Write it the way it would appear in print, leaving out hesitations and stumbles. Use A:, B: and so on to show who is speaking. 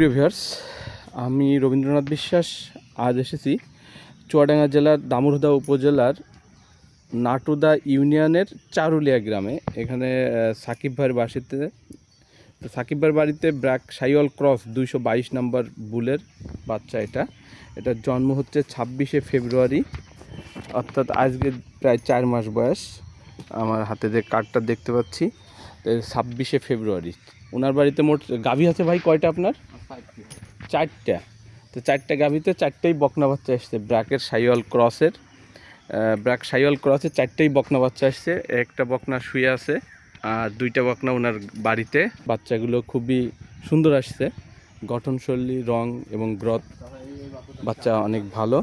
A: সুপ্রিয় ভিউয়ার্স, আমি রবীন্দ্রনাথ বিশ্বাস আজ এসেছি চুয়াডাঙ্গা জেলার দামুড়হুদা উপজেলার নাটুদা ইউনিয়নের চারুলিয়া গ্রামে। এখানে সাকিব ভাইয়ের বাড়িতে সাকিব ভাইয়ের বাড়িতে ব্র্যাক সাইওয়াল ক্রস 222 নম্বর বুলের বাচ্চা। এটার জন্ম হচ্ছে 26শে ফেব্রুয়ারি, অর্থাৎ আজকে প্রায় 4 মাস বয়স। আমার হাতে যে কার্ডটা দেখতে পাচ্ছি 26শে ফেব্রুয়ারি। ওনার বাড়িতে মোট গাভী আছে ভাই কয়টা আপনার? 4টা। তো 4টা গাভীতে 4টাই বকনা বাচ্চা এসছে ব্র্যাকের সাইওয়াল ক্রসের। ব্র্যাক সাইওয়াল ক্রসের 4টাই বকনা বাচ্চা এসছে। একটা বকনা শুয়ে আছে আর 2টা বকনা ওনার বাড়িতে। বাচ্চাগুলো খুবই সুন্দর আসছে, গঠনশৈলী, রং এবং গ্রথ বাচ্চা অনেক ভালো।